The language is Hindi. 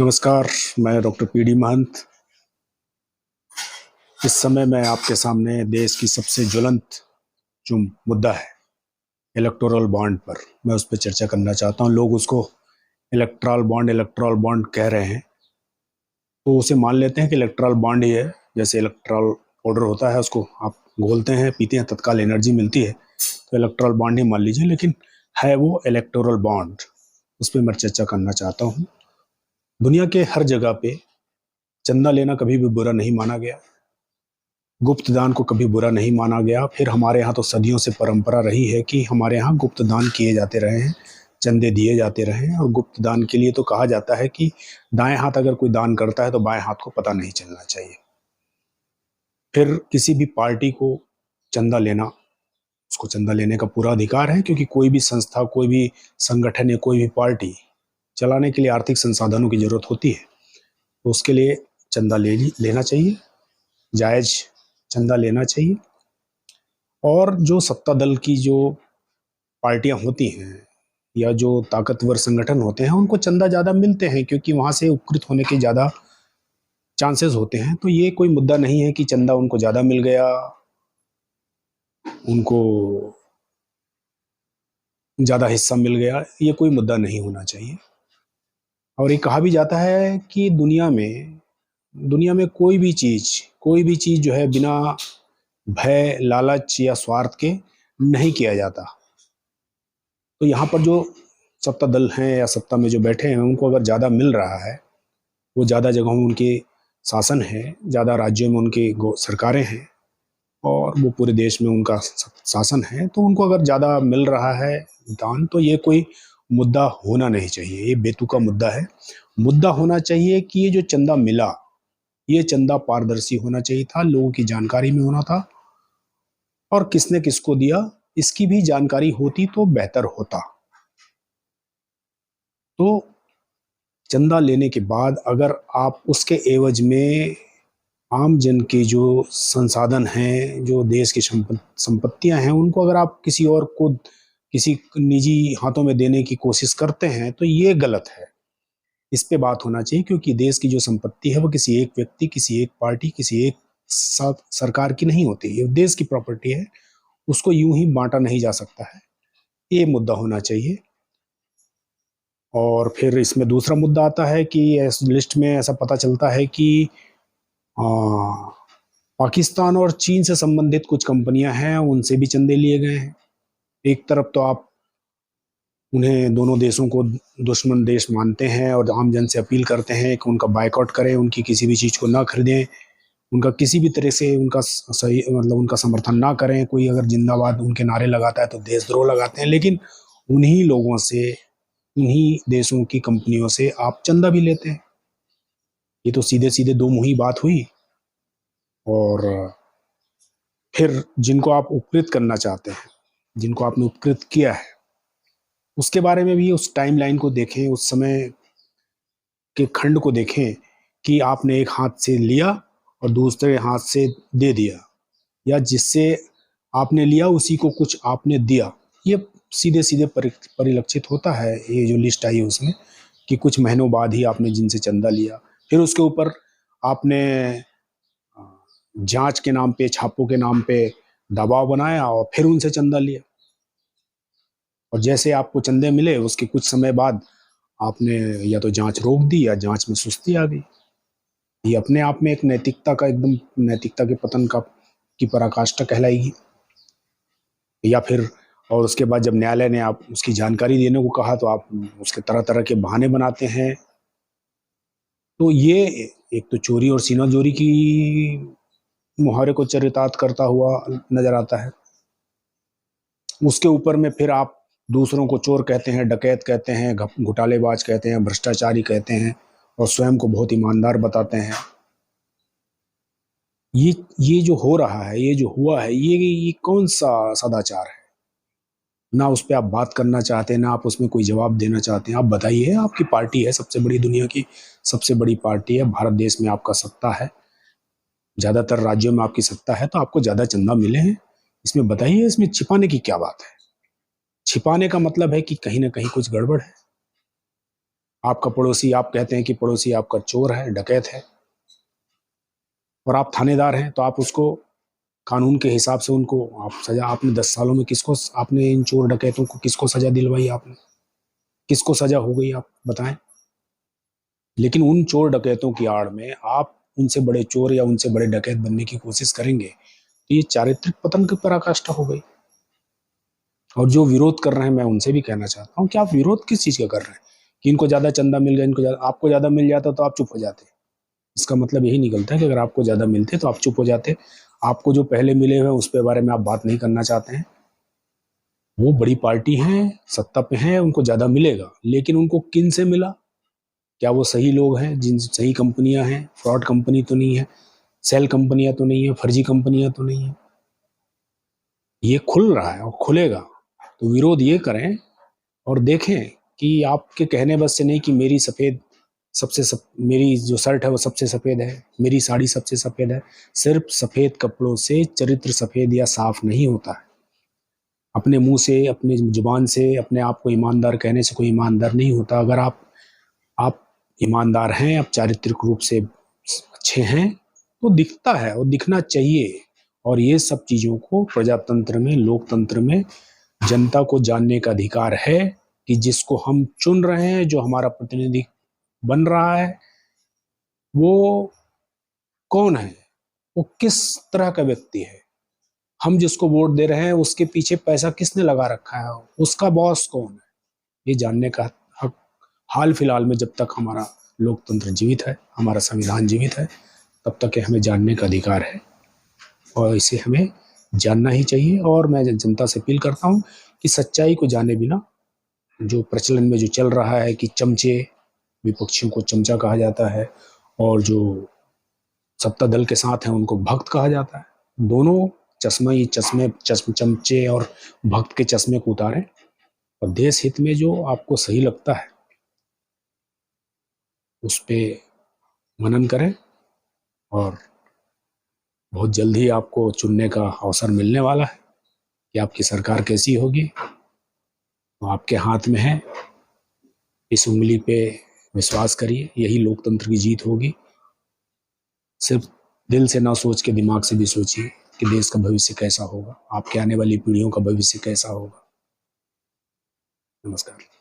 नमस्कार। मैं डॉक्टर पीडी महंत। इस समय मैं आपके सामने देश की सबसे ज्वलंत जो मुद्दा है इलेक्टोरल बॉन्ड पर मैं उस पर चर्चा करना चाहता हूं। लोग उसको इलेक्ट्रल बॉन्ड कह रहे हैं, तो उसे मान लेते हैं कि इलेक्ट्रल बॉन्ड ही है। जैसे इलेक्ट्रल पाउडर होता है, उसको आप घोलते हैं, पीते हैं, तत्काल एनर्जी मिलती है, तो इलेक्ट्रल बॉन्ड ही मान लीजिए। लेकिन है वो इलेक्टोरल बॉन्ड, उस पर मैं चर्चा करना चाहता हूँ। दुनिया के हर जगह पे चंदा लेना कभी भी बुरा नहीं माना गया, गुप्त दान को कभी बुरा नहीं माना गया। फिर हमारे यहाँ तो सदियों से परंपरा रही है कि हमारे यहाँ गुप्त दान किए जाते रहे हैं, चंदे दिए जाते रहे हैं। और गुप्त दान के लिए तो कहा जाता है कि दाएं हाथ अगर कोई दान करता है तो बाएं हाथ को पता नहीं चलना चाहिए। फिर किसी भी पार्टी को चंदा लेना, उसको चंदा लेने का पूरा अधिकार है, क्योंकि कोई भी संस्था, कोई भी संगठन या कोई भी पार्टी चलाने के लिए आर्थिक संसाधनों की जरूरत होती है, तो उसके लिए चंदा लेना चाहिए, जायज चंदा लेना चाहिए। और जो सत्ता दल की जो पार्टियां होती हैं या जो ताकतवर संगठन होते हैं, उनको चंदा ज़्यादा मिलते हैं, क्योंकि वहां से उपकृत होने के ज़्यादा चांसेस होते हैं। तो ये कोई मुद्दा नहीं है कि चंदा उनको ज़्यादा मिल गया, उनको ज़्यादा हिस्सा मिल गया, ये कोई मुद्दा नहीं होना चाहिए। और ये कहा भी जाता है कि दुनिया में कोई भी चीज़ जो है बिना भय, लालच या स्वार्थ के नहीं किया जाता। तो यहाँ पर जो सत्ता दल हैं या सत्ता में जो बैठे हैं, उनको अगर ज़्यादा मिल रहा है, वो ज़्यादा जगहों में उनके शासन है, ज़्यादा राज्यों में उनकी सरकारें हैं, और वो पूरे देश में उनका शासन है, तो उनको अगर ज़्यादा मिल रहा है दान, तो ये कोई मुद्दा होना नहीं चाहिए। ये बेतुका मुद्दा है। मुद्दा होना चाहिए कि ये जो चंदा मिला, ये चंदा पारदर्शी होना चाहिए था, लोगों की जानकारी में होना था, और किसने किसको दिया इसकी भी जानकारी होती तो बेहतर होता। तो चंदा लेने के बाद अगर आप उसके एवज में आम जन के जो संसाधन हैं, जो देश की संपत्तियां हैं, उनको अगर आप किसी और को, किसी निजी हाथों में देने की कोशिश करते हैं, तो ये गलत है। इस पे बात होना चाहिए, क्योंकि देश की जो संपत्ति है वो किसी एक व्यक्ति, किसी एक पार्टी, किसी एक सरकार की नहीं होती। ये देश की प्रॉपर्टी है, उसको यूं ही बांटा नहीं जा सकता है। ये मुद्दा होना चाहिए। और फिर इसमें दूसरा मुद्दा आता है कि इस लिस्ट में ऐसा पता चलता है कि आ, पाकिस्तान और चीन से संबंधित कुछ कंपनियां हैं, उनसे भी चंदे लिए गए हैं। एक तरफ तो आप उन्हें, दोनों देशों को दुश्मन देश मानते हैं और आम जन से अपील करते हैं कि उनका बायकॉट करें, उनकी किसी भी चीज़ को ना खरीदें, उनका किसी भी तरह से उनका सही मतलब उनका समर्थन ना करें। कोई अगर जिंदाबाद उनके नारे लगाता है तो देशद्रोह लगाते हैं। लेकिन उन्हीं लोगों से, उन्हीं देशों की कंपनियों से आप चंदा भी लेते हैं। ये तो सीधे सीधे दो मुही बात हुई। और फिर जिनको आप उपकृत करना चाहते हैं, जिनको आपने उपकृत किया है, उसके बारे में भी उस टाइमलाइन को देखें, उस समय के खंड को देखें कि आपने एक हाथ से लिया और दूसरे हाथ से दे दिया, या जिससे आपने लिया उसी को कुछ आपने दिया। ये सीधे सीधे परिलक्षित होता है। ये जो लिस्ट आई है उसमें कि कुछ महीनों बाद ही आपने जिनसे चंदा लिया, फिर उसके ऊपर आपने जांच के नाम पे, छापों के नाम पे दबाव बनाया और फिर उनसे चंदा लिया। और जैसे आपको चंदे मिले, उसके कुछ समय बाद आपने या तो जांच रोक दी या जांच में सुस्ती आ गई। ये अपने आप में एक नैतिकता का, एकदम नैतिकता के पतन का की पराकाष्ठा कहलाएगी। या फिर और उसके बाद जब न्यायालय ने आप उसकी जानकारी देने को कहा, तो आप उसके तरह तरह के बहाने बनाते हैं। तो ये एक तो चोरी और सीनाजोरी की मुहावरे को चरितार्थ करता हुआ नजर आता है। उसके ऊपर में फिर आप दूसरों को चोर कहते हैं, डकैत कहते हैं, घोटालेबाज कहते हैं, भ्रष्टाचारी कहते हैं, और स्वयं को बहुत ईमानदार बताते हैं। ये जो हो रहा है, ये जो हुआ है, ये कौन सा सदाचार है? ना उस पर आप बात करना चाहते हैं, ना आप उसमें कोई जवाब देना चाहते हैं। आप बताइए, आपकी पार्टी है, सबसे बड़ी, दुनिया की सबसे बड़ी पार्टी है, भारत देश में आपका सत्ता है, ज्यादातर राज्यों में आपकी सत्ता है, तो आपको ज्यादा चंदा मिले हैं, इसमें बताइए, इसमें छिपाने की क्या बात है? छिपाने का मतलब है कि कहीं ना कहीं कुछ गड़बड़ है। आपका पड़ोसी, आप कहते हैं कि पड़ोसी आपका चोर है, डकैत है, और आप थानेदार हैं, तो आप उसको कानून के हिसाब से उनको आप सजा, आपने 10 सालों में किसको, आपने इन चोर डकैतों को किसको सजा दिलवाई, आपने किसको सजा हो गई, आप बताएं। लेकिन उन चोर डकैतों की आड़ में आप उनसे बड़े चोर या उनसे बड़े डकैत बनने की कोशिश करेंगे, तो ये चारित्रिक पतन की पराकाष्ठा हो गई। और जो विरोध कर रहे हैं, मैं उनसे भी कहना चाहता हूँ कि आप विरोध किस चीज का कर रहे हैं, कि इनको ज्यादा चंदा मिल गया, इनको ज्यादा, आपको ज्यादा मिल जाता तो आप चुप हो जाते। इसका मतलब यही निकलता है कि अगर आपको ज्यादा मिलते तो आप चुप हो जाते। आपको जो पहले मिले हुए उस पे बारे में आप बात नहीं करना चाहते हैं। वो बड़ी पार्टी है, सत्ता पे है, उनको ज्यादा मिलेगा, लेकिन उनको किन से मिला, क्या वो सही लोग हैं, जिन सही कंपनियां हैं, फ्रॉड कंपनी तो नहीं है, सेल कंपनियां तो नहीं है, फर्जी कंपनियां तो नहीं है। ये खुल रहा है और खुलेगा, तो विरोध ये करें और देखें कि आपके कहने बस से नहीं कि मेरी सफेद मेरी जो शर्ट है वो सबसे सफेद है, मेरी साड़ी सबसे सफेद है। सिर्फ सफेद कपड़ों से चरित्र सफेद या साफ नहीं होता है। अपने मुंह से, अपनी जुबान से अपने आप को ईमानदार कहने से कोई ईमानदार नहीं होता। अगर आप ईमानदार हैं, आप चारित्रिक रूप से अच्छे हैं, तो दिखता है और दिखना चाहिए। और ये सब चीजों को प्रजातंत्र में, लोकतंत्र में जनता को जानने का अधिकार है कि जिसको हम चुन रहे हैं, जो हमारा प्रतिनिधि बन रहा है, वो कौन है, वो किस तरह का व्यक्ति है। हम जिसको वोट दे रहे हैं उसके पीछे पैसा किसने लगा रखा है, उसका बॉस कौन है, ये जानने का हक हाल फिलहाल में, जब तक हमारा लोकतंत्र जीवित है, हमारा संविधान जीवित है, तब तक हमें जानने का अधिकार है और इसे हमें जानना ही चाहिए। और मैं जनता से अपील करता हूँ कि सच्चाई को जाने बिना, जो प्रचलन में जो चल रहा है कि चमचे, विपक्षियों को चमचा कहा जाता है और जो सत्ता दल के साथ हैं उनको भक्त कहा जाता है, दोनों चमचे और भक्त के चश्मे को उतारें और देश हित में जो आपको सही लगता है उस पे मनन करें। और बहुत जल्द ही आपको चुनने का अवसर मिलने वाला है कि आपकी सरकार कैसी होगी, वो आपके हाथ में है। इस उंगली पे विश्वास करिए, यही लोकतंत्र की जीत होगी। सिर्फ दिल से ना सोच के दिमाग से भी सोचिए कि देश का भविष्य कैसा होगा, आपके आने वाली पीढ़ियों का भविष्य कैसा होगा। नमस्कार।